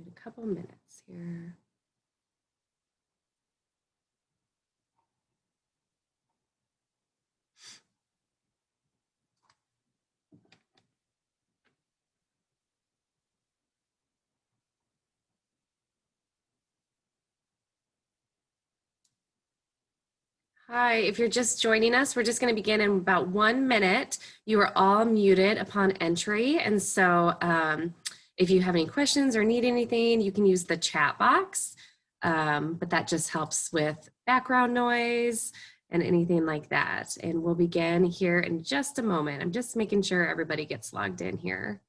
wait a couple minutes here. Hi, if you're just joining us, we're just going to begin in about 1 minute. You are all muted upon entry. And so if you have any questions or need anything, you can use the chat box. But that just helps with background noise and anything like that. And we'll begin here in just a moment. I'm just making sure everybody gets logged in here.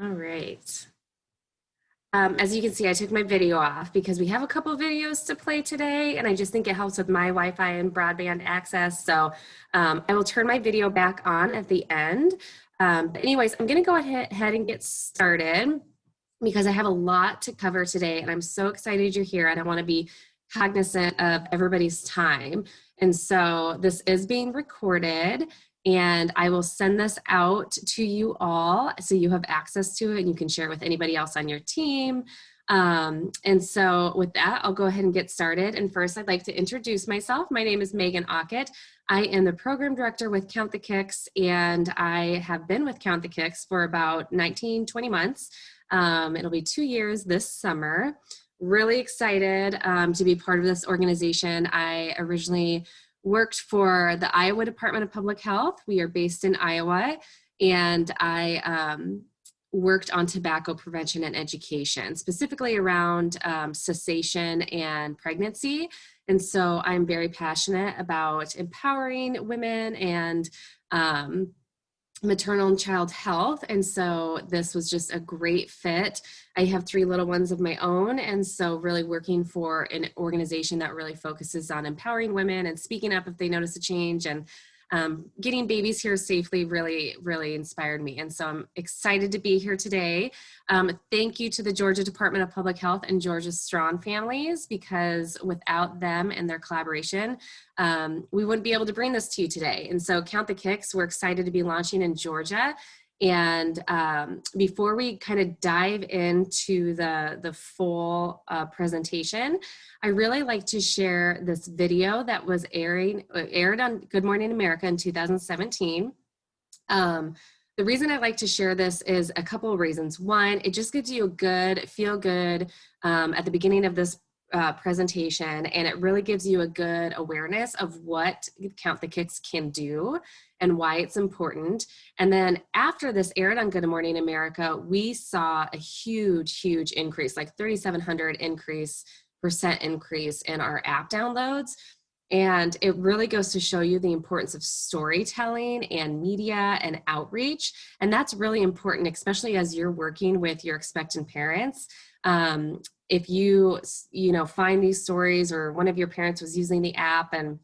All right. As you can see, I took my video off because we have a couple videos to play today, and I just think it helps with my Wi-Fi and broadband access. So I will turn my video back on at the end. But anyways, I'm going to go ahead and get started because I have a lot to cover today, and I'm so excited you're here, and I want to be cognizant of everybody's time. And so this is being recorded, and I will send this out to you all so you have access to it and you can share it with anybody else on your team. And so with that, I'll go ahead and get started. And first, I'd like to introduce myself. My name is Megan Ockett. I am the program director with Count the Kicks, and I have been with Count the Kicks for about 19, 20 months. It'll be 2 years this summer. Really excited to be part of this organization. I originally worked for the Iowa Department of Public Health. We are based in Iowa, and I worked on tobacco prevention and education, specifically around cessation and pregnancy. And so I'm very passionate about empowering women and maternal and child health. And so this was just a great fit. I have 3 little ones of my own. And so really working for an organization that really focuses on empowering women and speaking up if they notice a change, and getting babies here safely really, really inspired me. And so I'm excited to be here today. Thank you to the Georgia Department of Public Health and Georgia Strong families, because without them and their collaboration, we wouldn't be able to bring this to you today. And so Count the Kicks, we're excited to be launching in Georgia. And before we kind of dive into the full presentation, I really like to share this video that was aired on Good Morning America in 2017. The reason I like to share this is a couple of reasons. One, it just gives you a good, feel good at the beginning of this presentation, and it really gives you a good awareness of what Count the Kicks can do and why it's important. And then after this aired on Good Morning America, we saw a huge increase, like 3,700 percent increase in our app downloads. And it really goes to show you the importance of storytelling and media and outreach. And that's really important, especially as you're working with your expectant parents. If you find these stories, or one of your parents was using the app and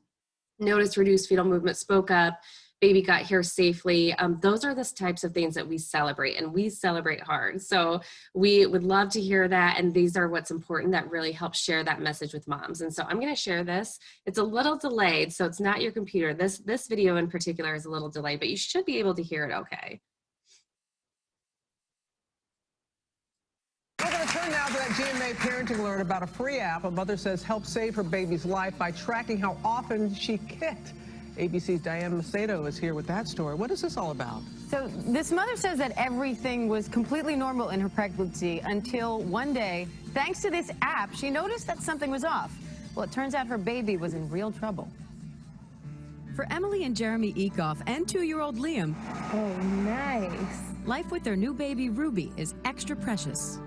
noticed reduced fetal movement, spoke up, baby got here safely, those are the types of things that we celebrate, and we celebrate hard. So we would love to hear that, and these are what's important that really helps share that message with moms. And so I'm going to share this. It's a little delayed, so it's not your computer. This video in particular is a little delayed, but you should be able to hear it okay. We're going to turn now to that GMA parenting alert about a free app a mother says helped save her baby's life by tracking how often she kicked. ABC's Diane Macedo is here with that story. What is this all about? So this mother says that everything was completely normal in her pregnancy until one day, thanks to this app, she noticed that something was off. Well, it turns out her baby was in real trouble. For Emily and Jeremy Ecoff and 2-year-old Liam, Oh, nice. life with their new baby Ruby is extra precious.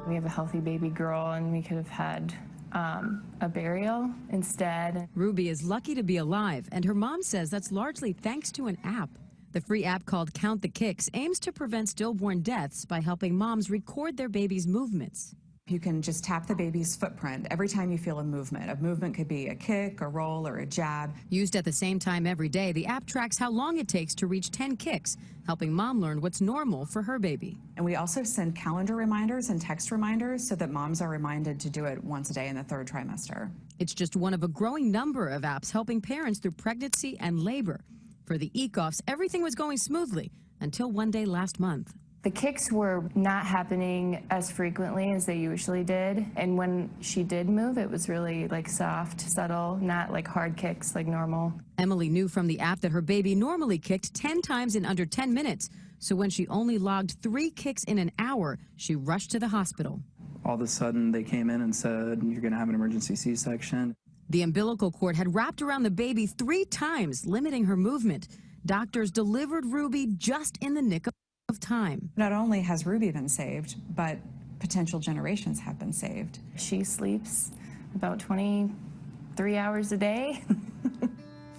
We have a healthy baby girl, and we could have had a burial instead. Ruby is lucky to be alive, and her mom says that's largely thanks to an app. The free app called Count the Kicks aims to prevent stillborn deaths by helping moms record their baby's movements. You can just tap the baby's footprint every time you feel a movement. A movement could be a kick, a roll, or a jab. Used at the same time every day, the app tracks how long it takes to reach 10 kicks, helping mom learn what's normal for her baby. And we also send calendar reminders and text reminders so that moms are reminded to do it once a day in the 3rd trimester. It's just one of a growing number of apps helping parents through pregnancy and labor. For the Ecoffs, everything was going smoothly until one day last month. The kicks were not happening as frequently as they usually did. And when she did move, it was really like soft, subtle, not like hard kicks like normal. Emily knew from the app that her baby normally kicked 10 times in under 10 minutes. So when she only logged 3 kicks in an hour, she rushed to the hospital. All of a sudden, they came in and said, you're going to have an emergency C-section. The umbilical cord had wrapped around the baby 3 times, limiting her movement. Doctors delivered Ruby just in the nick of time. Not only has Ruby been saved, but potential generations have been saved. She sleeps about 23 hours a day.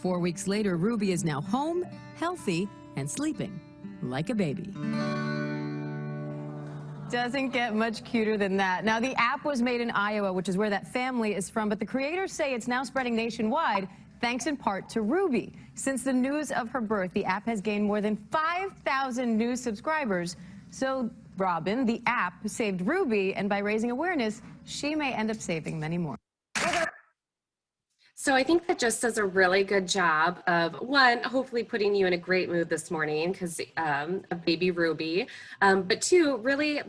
4 weeks later, Ruby is now home, healthy, and sleeping like a baby. Doesn't get much cuter than that. Now, the app was made in Iowa, which is where that family is from, but the creators say it's now spreading nationwide, thanks in part to Ruby. Since the news of her birth, the app has gained more than 5,000 new subscribers. So, Robin, the app saved Ruby, and by raising awareness, she may end up saving many more. So I think that just does a really good job of, one, hopefully putting you in a great mood this morning because of baby Ruby, but 2, really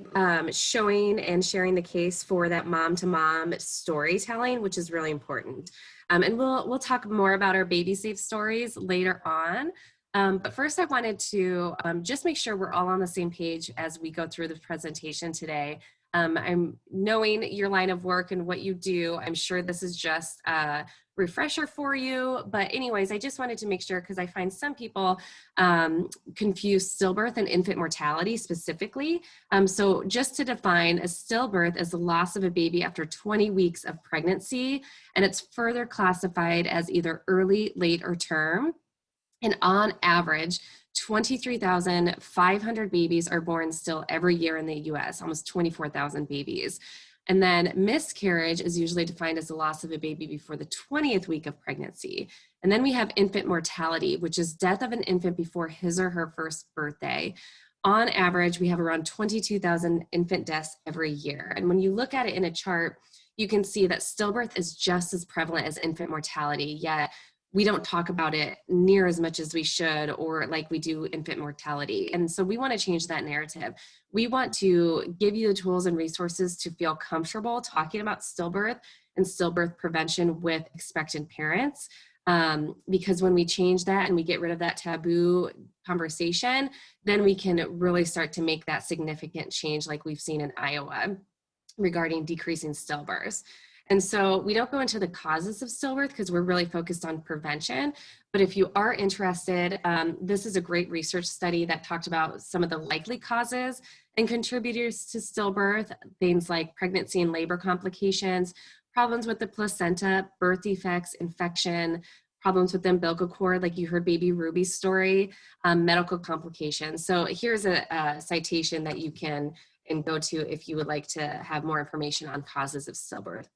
showing and sharing the case for that mom-to-mom storytelling, which is really important. And we'll talk more about our baby safe stories later on. But first I wanted to just make sure we're all on the same page as we go through the presentation today. I'm knowing your line of work and what you do. I'm sure this is just a refresher for you. But anyways, I just wanted to make sure because I find some people confuse stillbirth and infant mortality specifically. So just to define, a stillbirth is the loss of a baby after 20 weeks of pregnancy, and it's further classified as either early, late, or term. And on average, 23,500 babies are born still every year in the US, almost 24,000 babies. And then miscarriage is usually defined as the loss of a baby before the 20th week of pregnancy. And then we have infant mortality, which is death of an infant before his or her first birthday. On average, we have around 22,000 infant deaths every year. And when you look at it in a chart, you can see that stillbirth is just as prevalent as infant mortality, yet we don't talk about it near as much as we should, or like we do infant mortality. And so we want to change that narrative. We want to give you the tools and resources to feel comfortable talking about stillbirth and stillbirth prevention with expectant parents. Because when we change that and we get rid of that taboo conversation, then we can really start to make that significant change like we've seen in Iowa regarding decreasing stillbirths. And so we don't go into the causes of stillbirth because we're really focused on prevention. But if you are interested, this is a great research study that talked about some of the likely causes and contributors to stillbirth, things like pregnancy and labor complications, problems with the placenta, birth defects, infection, problems with the umbilical cord, like you heard baby Ruby's story, medical complications. So here's a citation that you can go to if you would like to have more information on causes of stillbirth.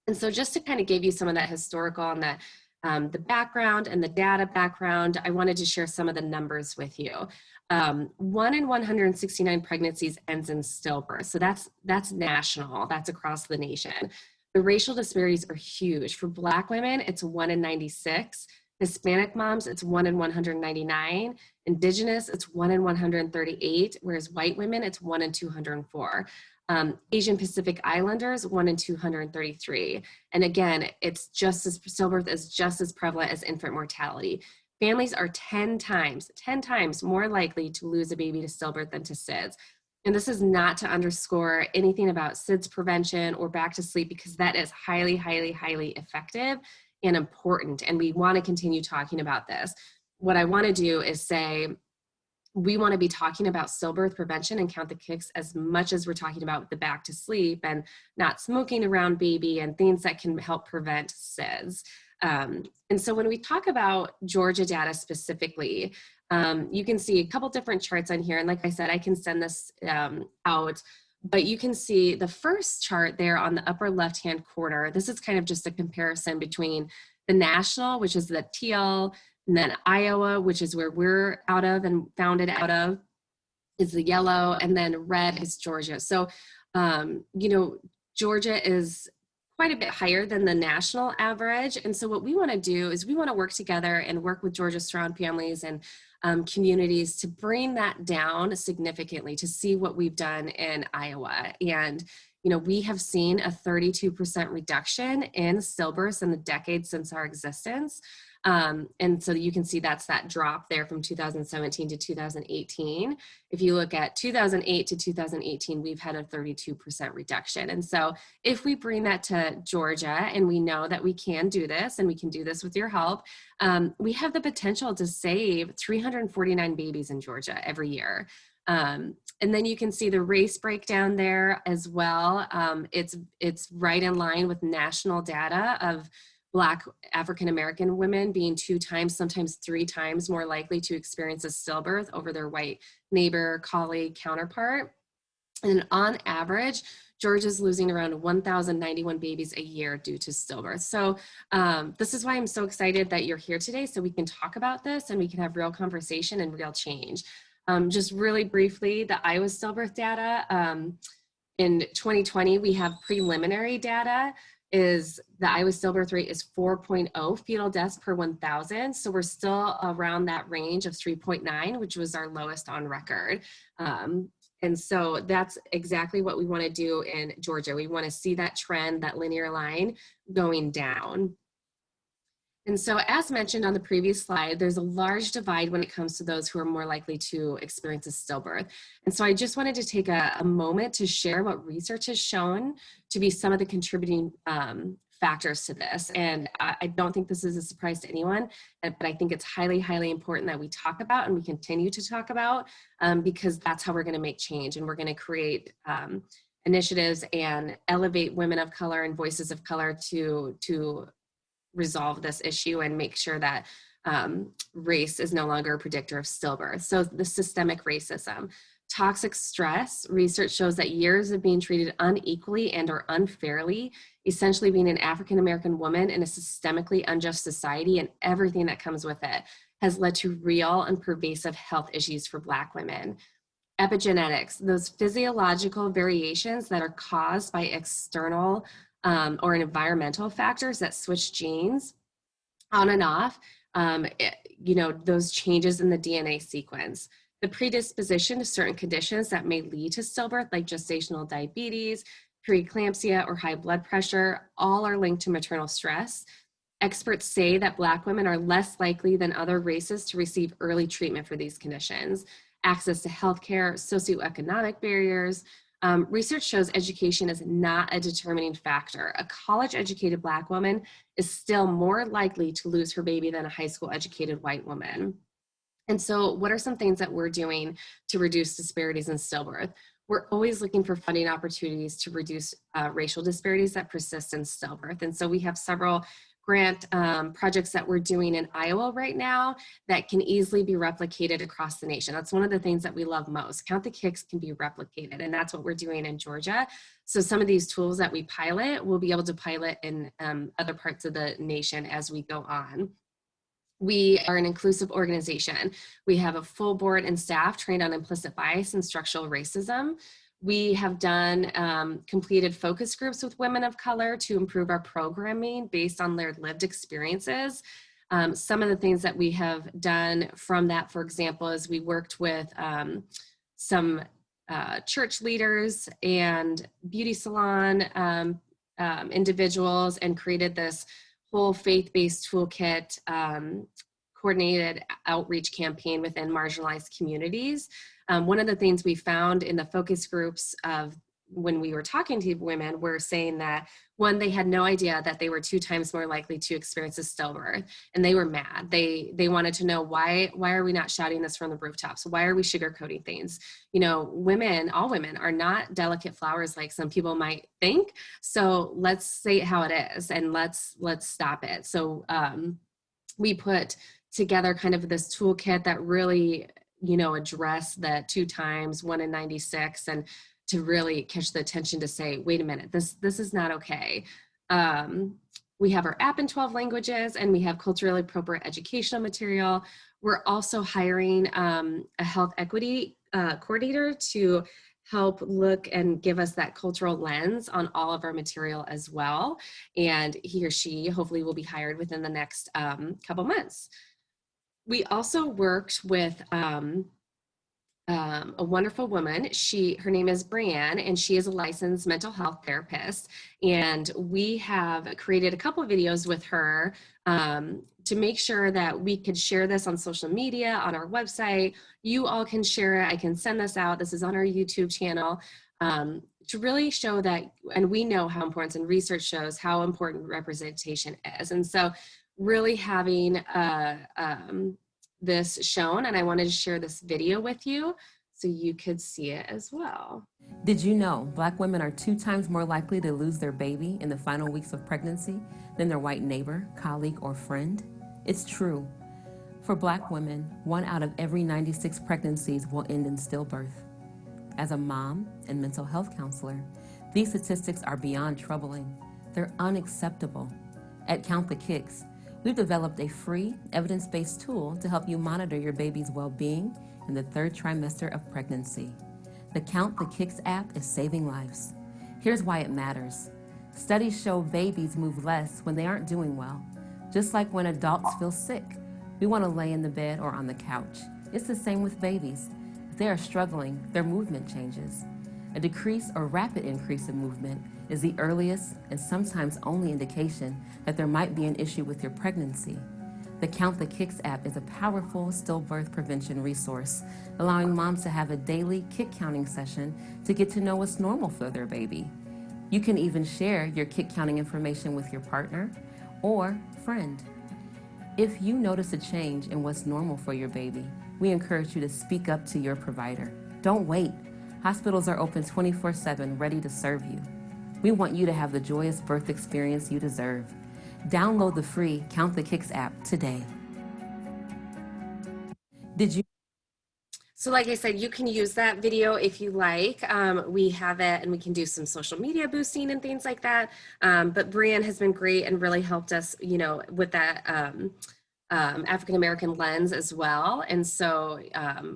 And so just to kind of give you some of that historical and the background and the data background, I wanted to share some of the numbers with you. 1 in 169 pregnancies ends in stillbirth. So that's national, that's across the nation. The racial disparities are huge. For Black women, it's 1 in 96. Hispanic moms, it's 1 in 199. Indigenous, it's 1 in 138, whereas white women, it's 1 in 204. Asian Pacific Islanders, 1 in 233. And again, stillbirth is just as prevalent as infant mortality. Families are 10 times more likely to lose a baby to stillbirth than to SIDS. And this is not to underscore anything about SIDS prevention or back to sleep, because that is highly, highly, highly effective and important, and we want to continue talking about this. What I want to do is say, we want to be talking about stillbirth prevention and Count the Kicks as much as we're talking about the back to sleep and not smoking around baby and things that can help prevent SIDS. And so when we talk about Georgia data specifically, you can see a couple different charts on here. And like I said, I can send this out, but you can see the first chart there on the upper left-hand corner. This is kind of just a comparison between the national, which is the TL, and then Iowa, which is where we're out of and founded out of, is the yellow, and then red is Georgia. So, you know, Georgia is quite a bit higher than the national average. And so what we want to do is we want to work together and work with Georgia Surround Families and communities to bring that down significantly, to see what we've done in Iowa. And, you know, we have seen a 32% reduction in stillbirths in the decade since our existence. And so you can see that's that drop there from 2017 to 2018. If you look at 2008 to 2018, we've had a 32% reduction. And so if we bring that to Georgia, and we know that we can do this, and we can do this with your help, we have the potential to save 349 babies in Georgia every year. And then you can see the race breakdown there as well. It's right in line with national data of Black African-American women being 2 times, sometimes 3 times more likely to experience a stillbirth over their white neighbor, colleague, counterpart. And on average, Georgia's losing around 1,091 babies a year due to stillbirth. So this is why I'm so excited that you're here today, so we can talk about this and we can have real conversation and real change. Just really briefly, the Iowa stillbirth data, in 2020, we have preliminary data. Is the Iowa stillbirth rate is 4.0 fetal deaths per 1,000. So we're still around that range of 3.9, which was our lowest on record. And so that's exactly what we want to do in Georgia. We want to see that trend, that linear line going down. And so as mentioned on the previous slide, there's a large divide when it comes to those who are more likely to experience a stillbirth. And so I just wanted to take a moment to share what research has shown to be some of the contributing factors to this. And I don't think this is a surprise to anyone, but I think it's highly, highly important that we talk about and we continue to talk about, because that's how we're going to make change, and we're going to create initiatives and elevate women of color and voices of color to resolve this issue and make sure that race is no longer a predictor of stillbirth. So the systemic racism. Toxic stress, research shows that years of being treated unequally and or unfairly, essentially being an African-American woman in a systemically unjust society and everything that comes with it, has led to real and pervasive health issues for Black women. Epigenetics, those physiological variations that are caused by external or environmental factors that switch genes on and off, you know, those changes in the DNA sequence. The predisposition to certain conditions that may lead to stillbirth, like gestational diabetes, preeclampsia, or high blood pressure, all are linked to maternal stress. Experts say that Black women are less likely than other races to receive early treatment for these conditions. Access to healthcare, socioeconomic barriers. Research shows education is not a determining factor. A college-educated Black woman is still more likely to lose her baby than a high school-educated white woman. And so what are some things that we're doing to reduce disparities in stillbirth? We're always looking for funding opportunities to reduce racial disparities that persist in stillbirth. And so we have several grant projects that we're doing in Iowa right now that can easily be replicated across the nation. That's one of the things that we love most. Count the Kicks can be replicated, and that's what we're doing in Georgia. So some of these tools that we pilot, we'll be able to pilot in other parts of the nation as we go on. We are an inclusive organization. We have a full board and staff trained on implicit bias and structural racism. We have done completed focus groups with women of color to improve our programming based on their lived experiences. Some of the things that we have done from that, for example, is we worked with some church leaders and beauty salon individuals and created this whole faith-based toolkit coordinated outreach campaign within marginalized communities. One of the things we found in the focus groups of when we were talking to women, were saying that, one, they had no idea that they were 2 times more likely to experience a stillbirth, and they were mad. They wanted to know, why are we not shouting this from the rooftops? Why are we sugarcoating things? You know, women, all women are not delicate flowers like some people might think. So let's say it how it is, and let's stop it. So we put together kind of this toolkit that really, you know, address the 2 times, 1 in 96, and to really catch the attention to say, wait a minute, this is not okay. We have our app in 12 languages, and we have culturally appropriate educational material. We're also hiring a health equity coordinator to help look and give us that cultural lens on all of our material as well. And he or she hopefully will be hired within the next couple months. We also worked with a wonderful woman. Her name is Brianne, and she is a licensed mental health therapist. And we have created a couple of videos with her to make sure that we could share this on social media, on our website. You all can share it. I can send this out. This is on our YouTube channel, to really show that, and we know how important, and research shows how important representation is. And so really having this shown, and I wanted to share this video with you so you could see it as well. Did you know Black women are 2 times more likely to lose their baby in the final weeks of pregnancy than their white neighbor, colleague, or friend? It's true. For Black women, 1 out of every 96 pregnancies will end in stillbirth. As a mom and mental health counselor, these statistics are beyond troubling. They're unacceptable. At Count the Kicks, we've developed a free, evidence-based tool to help you monitor your baby's well-being in the 3rd trimester of pregnancy. The Count the Kicks app is saving lives. Here's why it matters. Studies show babies move less when they aren't doing well. Just like when adults feel sick, we want to lay in the bed or on the couch. It's the same with babies. If they are struggling, their movement changes. A decrease or rapid increase in movement is the earliest and sometimes only indication that there might be an issue with your pregnancy. The Count the Kicks app is a powerful stillbirth prevention resource, allowing moms to have a daily kick counting session to get to know what's normal for their baby. You can even share your kick counting information with your partner or friend. If you notice a change in what's normal for your baby, we encourage you to speak up to your provider. Don't wait. Hospitals are open 24/7, ready to serve you. We want you to have the joyous birth experience you deserve. Download the free Count the Kicks app today. Did you? So like I said, you can use that video if you like. We have it, and we can do some social media boosting and things like that. But Brianne has been great and really helped us, you know, with that African-American lens as well. And so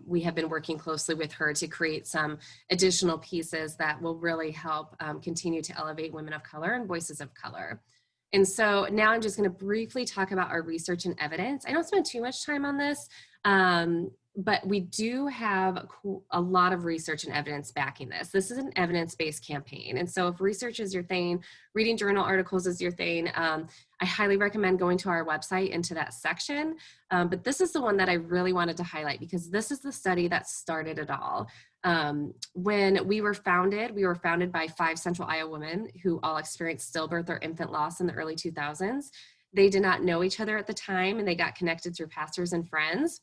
we have been working closely with her to create some additional pieces that will really help continue to elevate women of color and voices of color. And so now I'm just going to briefly talk about our research and evidence. I don't spend too much time on this, but we do have a lot of research and evidence backing this. This is an evidence-based campaign. And so if research is your thing, reading journal articles is your thing, I highly recommend going to our website into that section. But this is the one that I really wanted to highlight, because this is the study that started it all. When we were founded by 5 Central Iowa women who all experienced stillbirth or infant loss in the early 2000s. They did not know each other at the time, and they got connected through pastors and friends.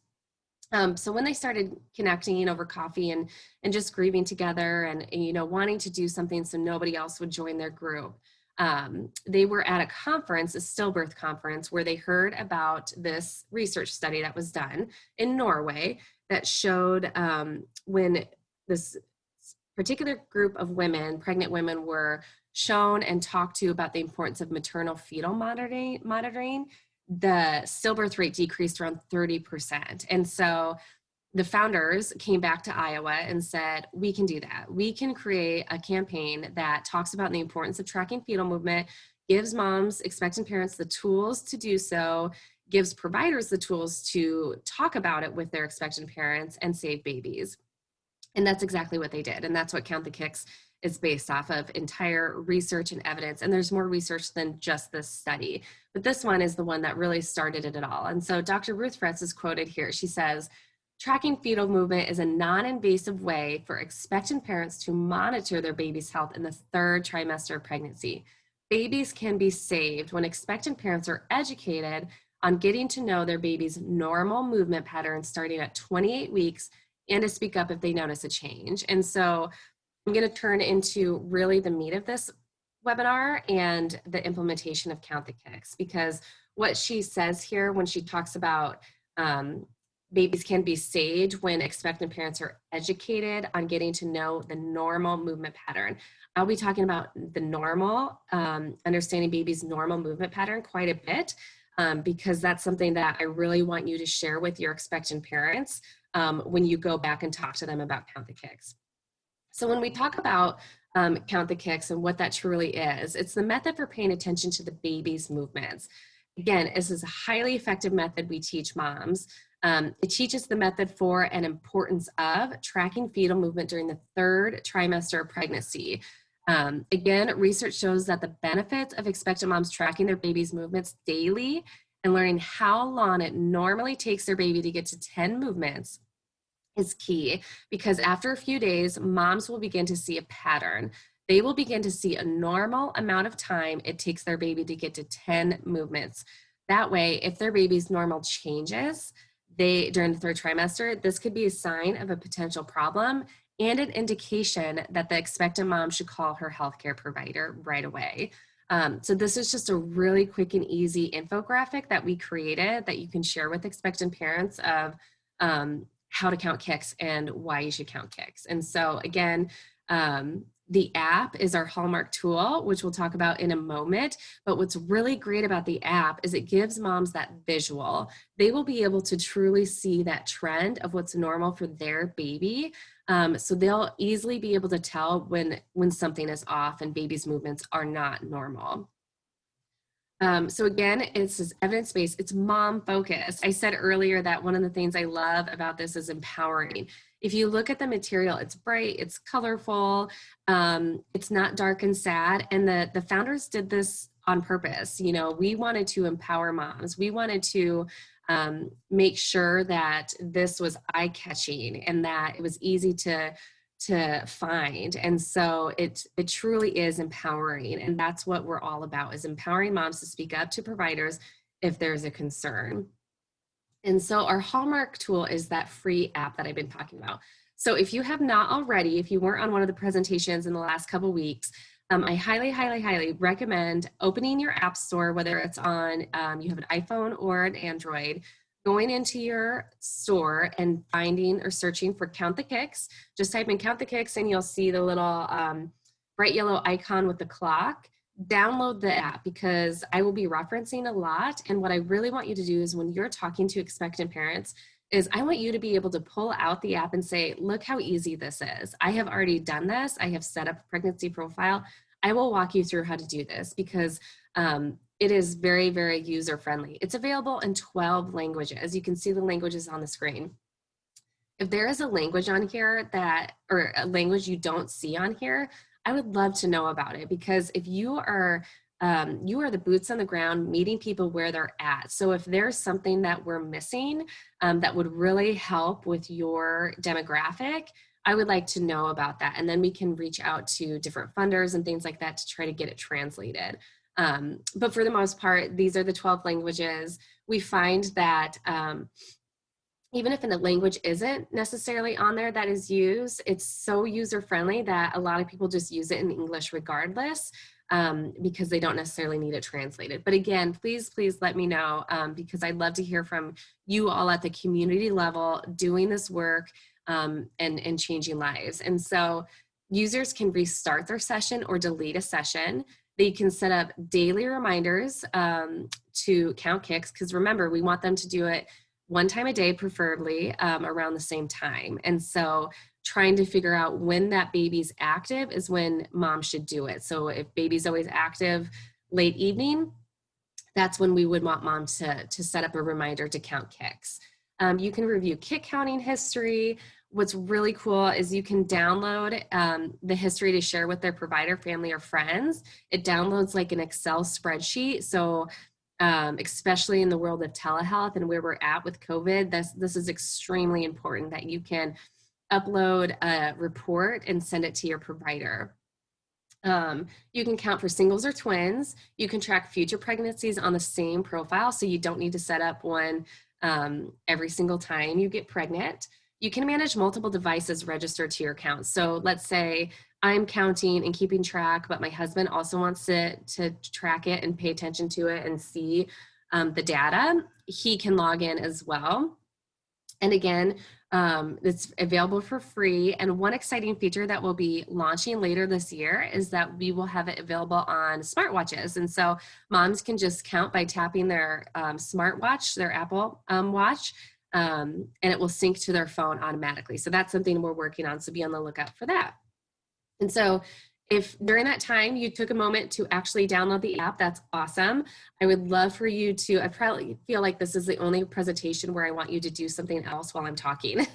So when they started connecting over coffee and just grieving together and, you know, wanting to do something so nobody else would join their group, they were at a conference, a stillbirth conference, where they heard about this research study that was done in Norway that showed when this particular group of women, pregnant women, were shown and talked to about the importance of maternal fetal monitoring, the stillbirth rate decreased around 30%. And so the founders came back to Iowa and said, we can do that. We can create a campaign that talks about the importance of tracking fetal movement, gives moms, expectant parents the tools to do so, gives providers the tools to talk about it with their expectant parents and save babies. And that's exactly what they did. And that's what Count the Kicks is based off of, entire research and evidence. And there's more research than just this study, but this one is the one that really started it all. And so Dr. Ruth Fretz is quoted here. She says, Tracking fetal movement is a non-invasive way for expectant parents to monitor their baby's health in the 3rd trimester of pregnancy. Babies can be saved when expectant parents are educated on getting to know their baby's normal movement patterns starting at 28 weeks and to speak up if they notice a change. And so I'm going to turn into really the meat of this webinar and the implementation of Count the Kicks, because what she says here when she talks about babies can be saved when expectant parents are educated on getting to know the normal movement pattern. I'll be talking about the normal, understanding baby's normal movement pattern quite a bit, because that's something that I really want you to share with your expectant parents when you go back and talk to them about Count the Kicks. So when we talk about Count the Kicks and what that truly is, it's the method for paying attention to the baby's movements. Again, this is a highly effective method we teach moms. It teaches the method for and importance of tracking fetal movement during the 3rd trimester of pregnancy. Again, research shows that the benefits of expectant moms tracking their baby's movements daily and learning how long it normally takes their baby to get to 10 movements is key, because after a few days, moms will begin to see a pattern. They will begin to see a normal amount of time it takes their baby to get to 10 movements. That way, if their baby's normal changes during the 3rd trimester, this could be a sign of a potential problem and an indication that the expectant mom should call her healthcare provider right away. So this is just a really quick and easy infographic that we created that you can share with expectant parents of how to count kicks and why you should count kicks. And so again, the app is our hallmark tool, which we'll talk about in a moment. But what's really great about the app is it gives moms that visual. They will be able to truly see that trend of what's normal for their baby. So they'll easily be able to tell when something is off and baby's movements are not normal. So again, it's evidence-based, it's mom-focused. I said earlier that one of the things I love about this is empowering. If you look at the material, it's bright, it's colorful, it's not dark and sad, and the founders did this on purpose. You know, we wanted to empower moms. We wanted to make sure that this was eye-catching and that it was easy to find. And so it truly is empowering. And that's what we're all about, is empowering moms to speak up to providers if there's a concern. And so our hallmark tool is that free app that I've been talking about. So if you have not already, if you weren't on one of the presentations in the last couple of weeks, I highly, highly, highly recommend opening your app store, whether it's on, you have an iPhone or an Android, going into your store and finding or searching for Count the Kicks. Just type in Count the Kicks and you'll see the little bright yellow icon with the clock. Download the app, because I will be referencing a lot. And what I really want you to do is when you're talking to expectant parents is I want you to be able to pull out the app and say, look how easy this is. I have already done this. I have set up a pregnancy profile. I will walk you through how to do this, because it is very, very user-friendly. It's available in 12 languages. You can see the languages on the screen. If there is a language on here or a language you don't see on here, I would love to know about it, because if you are the boots on the ground meeting people where they're at. So if there's something that we're missing that would really help with your demographic, I would like to know about that. And then we can reach out to different funders and things like that to try to get it translated. But for the most part, these are the 12 languages. We find that even if the language isn't necessarily on there that is used, it's so user-friendly that a lot of people just use it in English regardless, because they don't necessarily need it translated. But again, please let me know, because I'd love to hear from you all at the community level doing this work and changing lives. And so users can restart their session or delete a session. They can set up daily reminders to count kicks, because remember, we want them to do it one time a day, preferably around the same time. And so trying to figure out when that baby's active is when mom should do it. So if baby's always active late evening, that's when we would want mom to set up a reminder to count kicks. You can review kick counting history. What's really cool is you can download the history to share with their provider, family, or friends. It downloads like an Excel spreadsheet. So especially in the world of telehealth and where we're at with COVID. This is extremely important that you can upload a report and send it to your provider. You can count for singles or twins. You can track future pregnancies on the same profile, so you don't need to set up one every single time you get pregnant. You can manage multiple devices registered to your account. So let's say I'm counting and keeping track, but my husband also wants to track it and pay attention to it and see the data. He can log in as well. And again, it's available for free. And one exciting feature that we'll be launching later this year is that we will have it available on smartwatches. And so moms can just count by tapping their smartwatch, their Apple Watch, and it will sync to their phone automatically. So that's something we're working on. So be on the lookout for that. And so if during that time you took a moment to actually download the app, that's awesome. I would love for you to, I probably feel like this is the only presentation where I want you to do something else while I'm talking,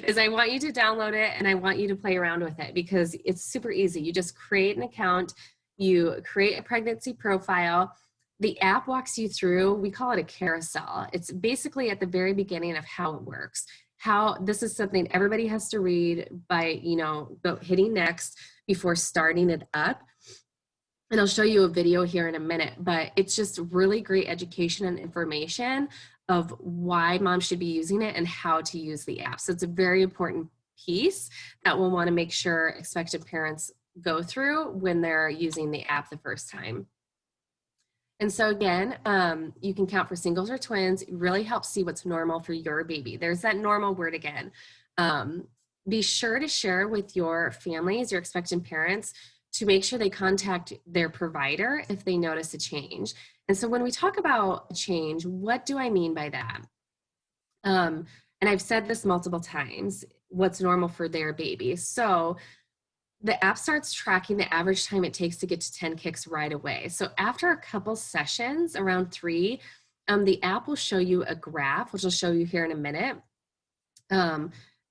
is I want you to download it and I want you to play around with it because it's super easy. You just create an account, you create a pregnancy profile. The app walks you through, we call it a carousel. It's basically at the very beginning of how it works. How this is something everybody has to read by, hitting next before starting it up. And I'll show you a video here in a minute, but it's just really great education and information of why moms should be using it and how to use the app. So it's a very important piece that we'll want to make sure expectant parents go through when they're using the app the first time. And so again, you can count for singles or twins. It really helps see what's normal for your baby. There's that normal word again. Be sure to share with your families, your expectant parents, to make sure they contact their provider if they notice a change. And so when we talk about change, what do I mean by that? And I've said this multiple times, what's normal for their baby. So the app starts tracking the average time it takes to get to 10 kicks right away. So after a couple sessions, around 3, the app will show you a graph, which I'll show you here in a minute,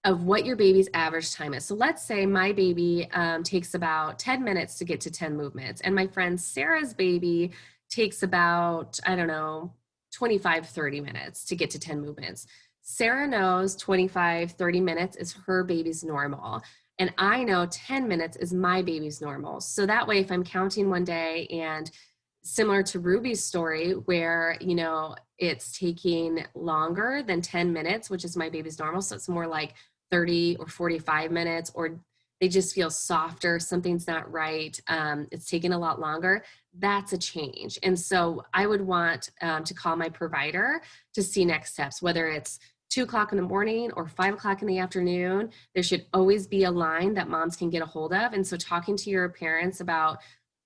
of what your baby's average time is. So let's say my baby takes about 10 minutes to get to 10 movements, and my friend Sarah's baby takes about, 25, 30 minutes to get to 10 movements. Sarah knows 25, 30 minutes is her baby's normal. And I know 10 minutes is my baby's normal. So that way, if I'm counting one day, and similar to Ruby's story where, it's taking longer than 10 minutes, which is my baby's normal. So it's more like 30 or 45 minutes, or they just feel softer, something's not right, it's taking a lot longer, that's a change. And so I would want to call my provider to see next steps, whether it's 2 o'clock in the morning or 5 o'clock in the afternoon. There should always be a line that moms can get a hold of. And so talking to your parents about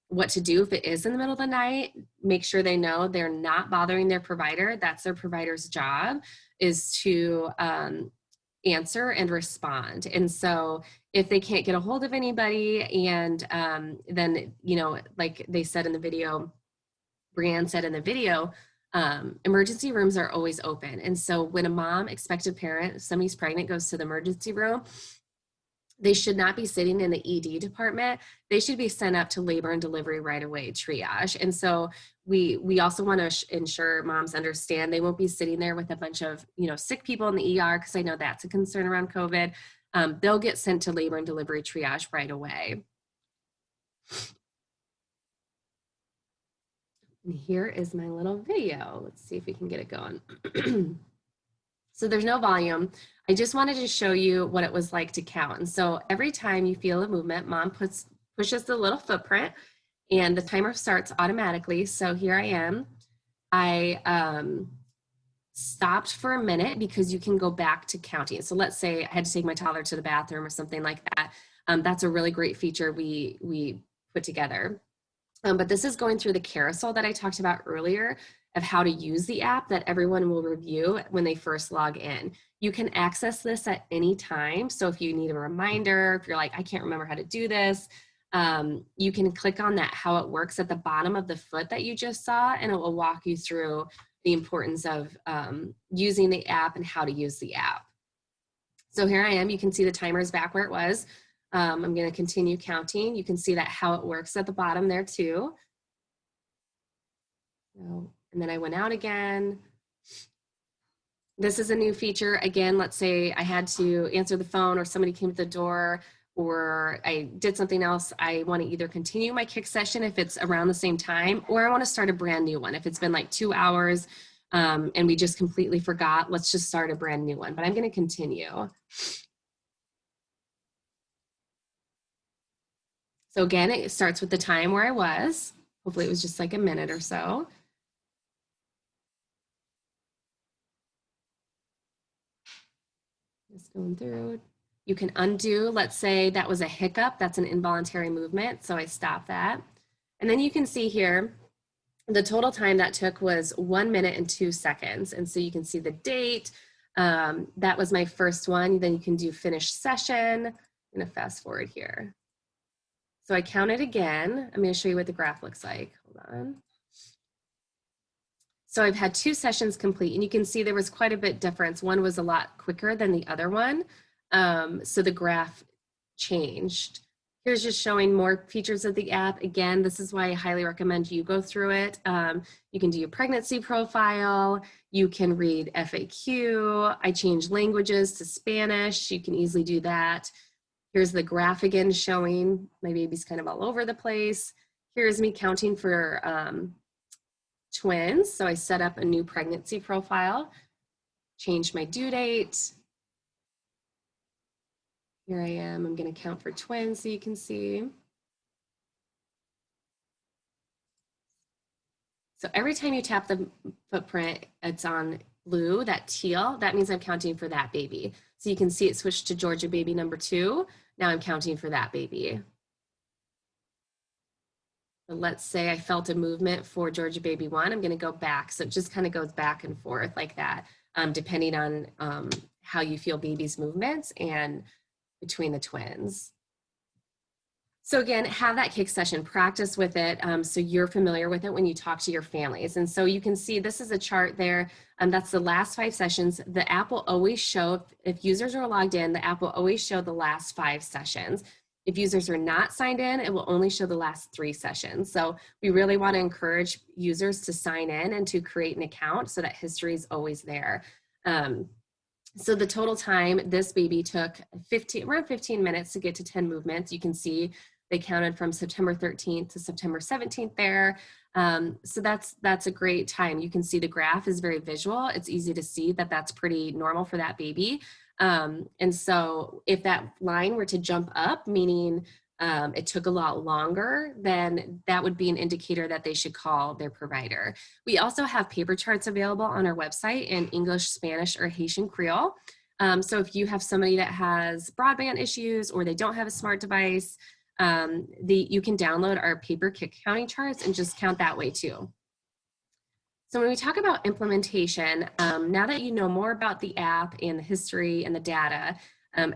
what to do if it is in the middle of the night, make sure they know they're not bothering their provider. That's their provider's job, is to answer and respond. And so if they can't get a hold of anybody, and then, like they said in the video, Brianne said in the video, emergency rooms are always open. And so when a mom, expectant parent, if somebody's pregnant, goes to the emergency room, they should not be sitting in the ED department. They should be sent up to labor and delivery right away, triage. And so we also want to ensure moms understand they won't be sitting there with a bunch of sick people in the ER, because I know that's a concern around COVID. They'll get sent to labor and delivery triage right away. And here is my little video. Let's see if we can get it going. So there's no volume. I just wanted to show you what it was like to count. And so every time you feel a movement, mom pushes the little footprint and the timer starts automatically. So here I am. I stopped for a minute because you can go back to counting. So let's say I had to take my toddler to the bathroom or something like that. That's a really great feature we put together. But this is going through the carousel that I talked about earlier of how to use the app that everyone will review when they first log in. You can access this at any time. So if you need a reminder, if you're like, I can't remember how to do this, you can click on that how it works at the bottom of the foot that you just saw, and it will walk you through the importance of using the app and how to use the app. So here I am. You can see the timer is back where it was. I'm going to continue counting. You can see that how it works at the bottom there too. So And then I went out again. This is a new feature. Again, let's say I had to answer the phone or somebody came to the door or I did something else. I want to either continue my kick session if it's around the same time, or I want to start a brand new one. If it's been like 2 hours and we just completely forgot, let's just start a brand new one. But I'm going to continue. So again, it starts with the time where I was. Hopefully it was just like a minute or so. Just going through. You can undo, let's say that was a hiccup, that's an involuntary movement, so I stop that. And then you can see here, the total time that took was 1 minute and 2 seconds. And so you can see the date, that was my first one. Then you can do finish session. I'm gonna fast forward here. So I counted again. I'm gonna show you what the graph looks like, hold on. So I've had 2 sessions complete, and you can see there was quite a bit difference. One was a lot quicker than the other one. So the graph changed. Here's just showing more features of the app. Again, this is why I highly recommend you go through it. You can do your pregnancy profile. You can read FAQ. I changed languages to Spanish. You can easily do that. Here's the graph again showing my baby's kind of all over the place. Here's me counting for twins. So I set up a new pregnancy profile, changed my due date. Here I am, I'm gonna count for twins so you can see. So every time you tap the footprint, it's on blue, that teal, that means I'm counting for that baby. So you can see it switched to Georgia baby number 2. Now I'm counting for that baby. But let's say I felt a movement for Georgia baby 1, I'm gonna go back. So it just kind of goes back and forth like that, depending on how you feel baby's movements and between the twins. So again, have that kick session, practice with it so you're familiar with it when you talk to your families. And so you can see this is a chart there, that's the last 5 sessions. The app will always show, if users are logged in, the app will always show the last 5 sessions. If users are not signed in, it will only show the last 3 sessions. So we really want to encourage users to sign in and to create an account so that history is always there. So the total time, this baby took around 15 minutes to get to 10 movements. You can see they counted from September 13th to September 17th there. So that's a great time. You can see the graph is very visual. It's easy to see that that's pretty normal for that baby. And so if that line were to jump up, meaning it took a lot longer, then that would be an indicator that they should call their provider. We also have paper charts available on our website in English, Spanish, or Haitian Creole. So if you have somebody that has broadband issues or they don't have a smart device, you can download our paper kick counting charts and just count that way too. So when we talk about implementation, now that you know more about the app and the history and the data,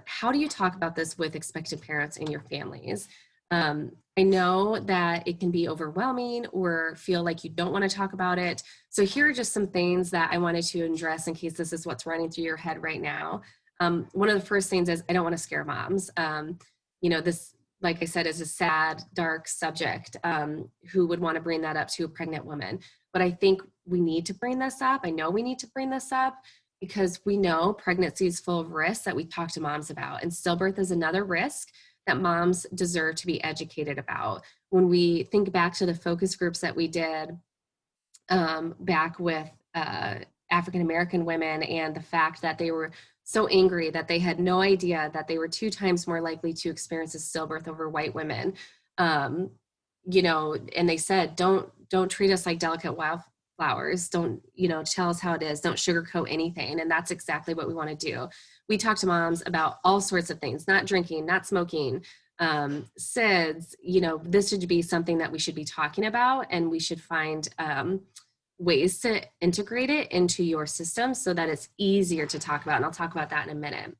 how do you talk about this with expectant parents and your families? I know that it can be overwhelming or feel like you don't want to talk about it. So here are just some things that I wanted to address in case this is what's running through your head right now. One of the first things is I don't want to scare moms. You know, this, like I said, is a sad, dark subject. Who would want to bring that up to a pregnant woman? But I think we need to bring this up. I know we need to bring this up because we know pregnancy is full of risks that we talk to moms about. And stillbirth is another risk that moms deserve to be educated about. When we think back to the focus groups that we did back with African-American women and the fact that they were so angry that they had no idea that they were 2 times more likely to experience a stillbirth over white women, you know, and they said, don't treat us like delicate wildflowers. Don't, you know, tell us how it is. Don't sugarcoat anything. And that's exactly what we want to do. We talk to moms about all sorts of things, not drinking, not smoking, SIDS, you know, this should be something that we should be talking about, and we should find ways to integrate it into your system so that it's easier to talk about. And I'll talk about that in a minute.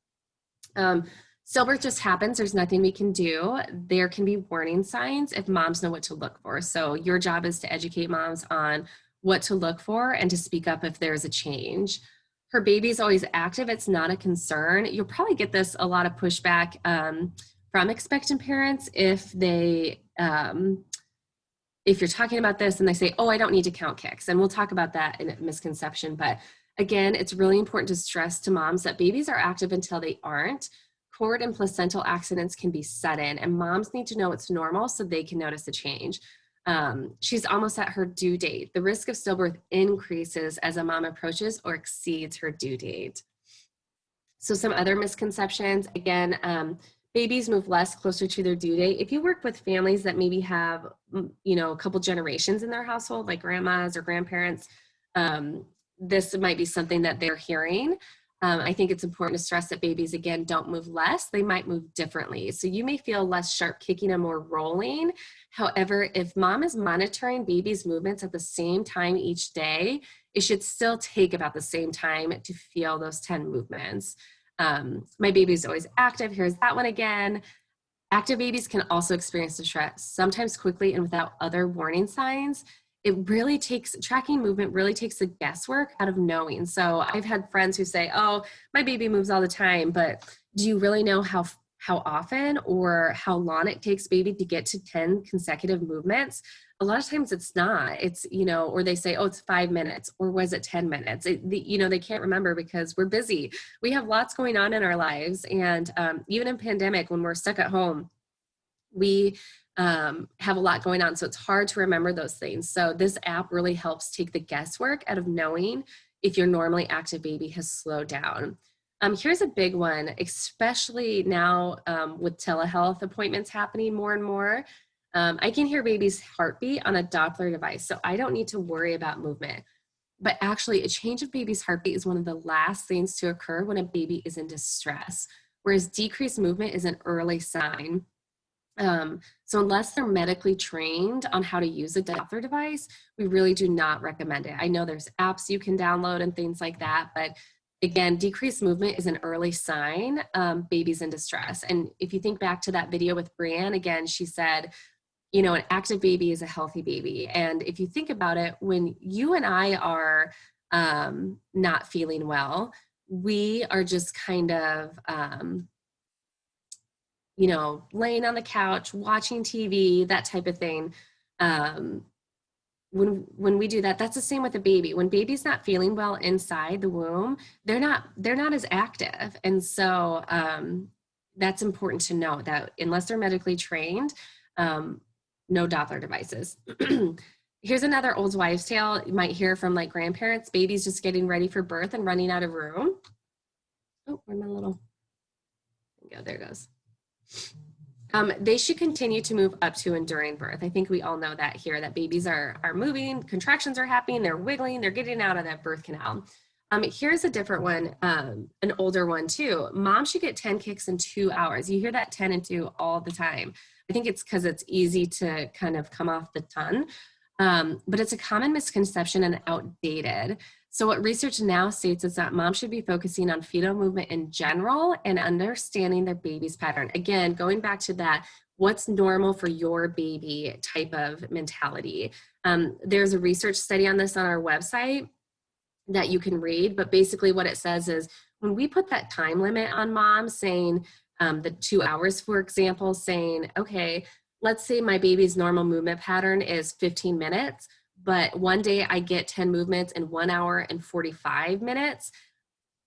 Stillbirth just happens. There's nothing we can do. There can be warning signs if moms know what to look for. So your job is to educate moms on what to look for and to speak up if there's a change. Her baby's always active. It's not a concern. You'll probably get this a lot of pushback from expectant parents if they if you're talking about this and they say, oh, I don't need to count kicks, and we'll talk about that in a misconception. But again, it's really important to stress to moms that babies are active until they aren't. Cord and placental accidents can be sudden, and moms need to know it's normal so they can notice a change. She's almost at her due date. The risk of stillbirth increases as a mom approaches or exceeds her due date. So some other misconceptions, again, babies move less closer to their due date. If you work with families that maybe have, a couple generations in their household, like grandmas or grandparents, this might be something that they're hearing. I think it's important to stress that babies, again, don't move less, they might move differently. So you may feel less sharp kicking and more rolling. However, if mom is monitoring baby's movements at the same time each day, it should still take about the same time to feel those 10 movements. My baby is always active. Here's that one again. Active babies can also experience distress, sometimes quickly and without other warning signs. Tracking movement really takes the guesswork out of knowing. So I've had friends who say, oh, my baby moves all the time, but do you really know how often or how long it takes baby to get to 10 consecutive movements? A lot of times it's not. It's, or they say, oh, it's 5 minutes, or was it 10 minutes? They can't remember because we're busy. We have lots going on in our lives. And even in pandemic, when we're stuck at home, we have a lot going on. So it's hard to remember those things. So this app really helps take the guesswork out of knowing if your normally active baby has slowed down. Here's a big one, especially now with telehealth appointments happening more and more. I can hear baby's heartbeat on a Doppler device, so I don't need to worry about movement. But actually, a change of baby's heartbeat is one of the last things to occur when a baby is in distress, whereas decreased movement is an early sign. So unless they're medically trained on how to use a Doppler device, we really do not recommend it. I know there's apps you can download and things like that, but again, decreased movement is an early sign baby's in distress. And if you think back to that video with Brianne, again, she said, an active baby is a healthy baby. And if you think about it, when you and I are not feeling well, we are just kind of, laying on the couch, watching TV, that type of thing. When we do that, that's the same with a baby. When baby's not feeling well inside the womb, they're not as active. And so that's important to know that unless they're medically trained, no Doppler devices. Here's another old wives' tale you might hear from like grandparents, babies just getting ready for birth and running out of room. Oh, where's my little, there it goes. They should continue to move up to and during birth. I think we all know that here, that babies are moving, contractions are happening, they're wiggling, they're getting out of that birth canal. Here's a different one, an older one too. Mom should get 10 kicks in 2 hours. You hear that 10 and 2 all the time. I think it's because it's easy to kind of come off the tongue, but it's a common misconception and outdated. So what research now states is that moms should be focusing on fetal movement in general and understanding their baby's pattern. Again, going back to that, what's normal for your baby type of mentality. There's a research study on this on our website that you can read, but basically what it says is when we put that time limit on mom, saying the 2 hours, for example, saying, okay, let's say my baby's normal movement pattern is 15 minutes, but one day I get 10 movements in 1 hour and 45 minutes,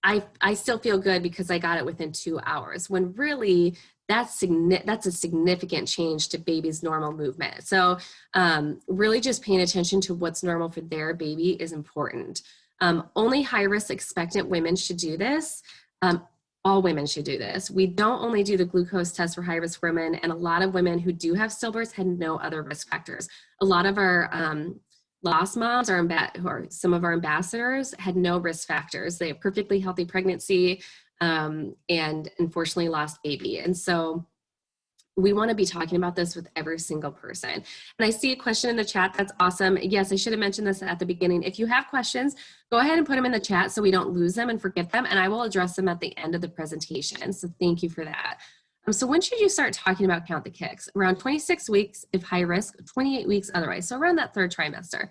I still feel good because I got it within 2 hours, when really that's a significant change to baby's normal movement. So really just paying attention to what's normal for their baby is important. Only high-risk expectant women should do this. All women should do this. We don't only do the glucose test for high-risk women, and a lot of women who do have stillbirths had no other risk factors. A lot of our lost moms or some of our ambassadors had no risk factors. They have perfectly healthy pregnancy and unfortunately lost baby. And so we want to be talking about this with every single person. And I see a question in the chat. That's awesome. Yes, I should have mentioned this at the beginning. If you have questions, go ahead and put them in the chat so we don't lose them and forget them, and I will address them at the end of the presentation. So thank you for that. So when should you start talking about count the kicks? Around 26 weeks if high risk, 28 weeks otherwise. So around that third trimester.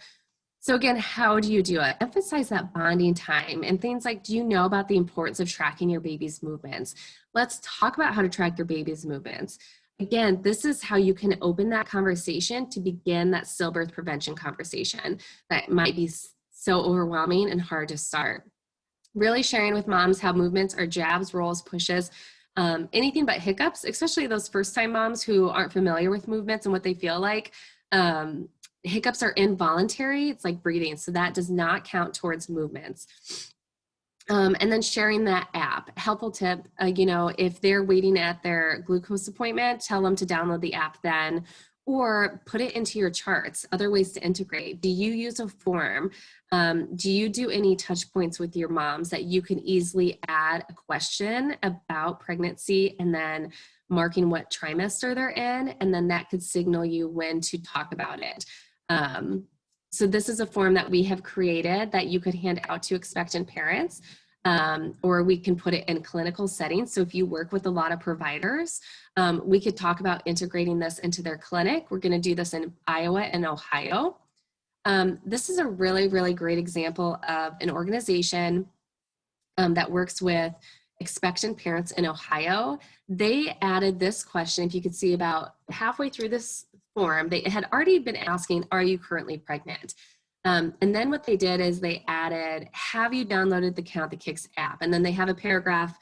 So again, how do you do it? Emphasize that bonding time and things like, do you know about the importance of tracking your baby's movements? Let's talk about how to track your baby's movements. Again, this is how you can open that conversation to begin that stillbirth prevention conversation that might be so overwhelming and hard to start. Really sharing with moms how movements are jabs, rolls, pushes, anything but hiccups, especially those first-time moms who aren't familiar with movements and what they feel like. Hiccups are involuntary. It's like breathing, so that does not count towards movements. And then sharing that app. Helpful tip, if they're waiting at their glucose appointment, tell them to download the app then, or put it into your charts. Other ways to integrate. Do you use a form? Do you do any touch points with your moms that you can easily add a question about pregnancy and then marking what trimester they're in, and then that could signal you when to talk about it. So this is a form that we have created that you could hand out to expectant parents, or we can put it in clinical settings. So if you work with a lot of providers, we could talk about integrating this into their clinic. We're going to do this in Iowa and Ohio. This is a really, really great example of an organization that works with expectant parents in Ohio. They added this question, if you could see about halfway through this form, they had already been asking, are you currently pregnant? And then what they did is they added, have you downloaded the Count the Kicks app? And then they have a paragraph,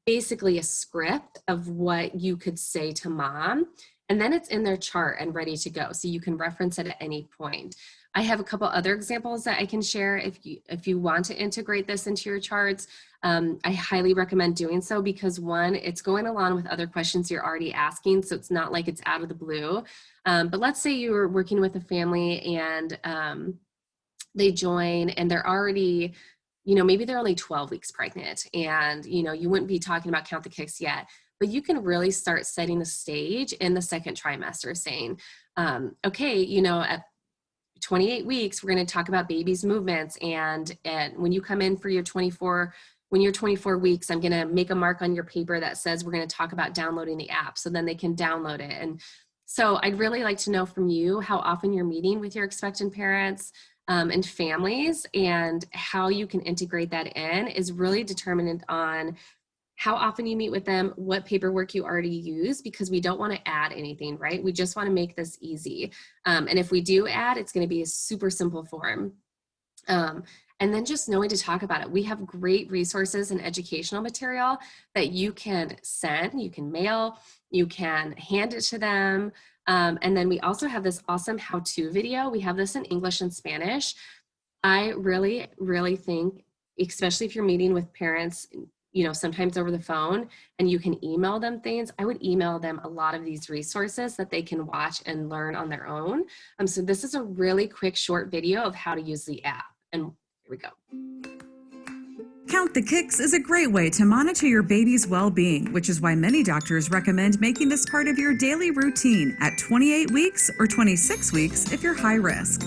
basically a script of what you could say to mom. And then it's in their chart and ready to go. So you can reference it at any point. I have a couple other examples that I can share if you want to integrate this into your charts. I highly recommend doing so because one, it's going along with other questions you're already asking, so it's not like it's out of the blue. But let's say you were working with a family and they join and they're already, maybe they're only 12 weeks pregnant and, you wouldn't be talking about Count the Kicks yet, but you can really start setting the stage in the second trimester saying, okay, at 28 weeks, we're going to talk about baby's movements. And when you come in for your 24 weeks, I'm going to make a mark on your paper that says we're going to talk about downloading the app, so then they can download it. And so I'd really like to know from you how often you're meeting with your expectant parents and families, and how you can integrate that in is really determinant on how often you meet with them, what paperwork you already use, because we don't want to add anything, right? We just want to make this easy. And if we do add, it's going to be a super simple form. And then just knowing to talk about it. We have great resources and educational material that you can send, you can mail, you can hand it to them. And then we also have this awesome how-to video. We have this in English and Spanish. I really, really think, especially if you're meeting with parents, sometimes over the phone and you can email them things, I would email them a lot of these resources that they can watch and learn on their own. So this is a really quick, short video of how to use the app. And here we go. Count the Kicks is a great way to monitor your baby's well-being, which is why many doctors recommend making this part of your daily routine at 28 weeks or 26 weeks if you're high risk.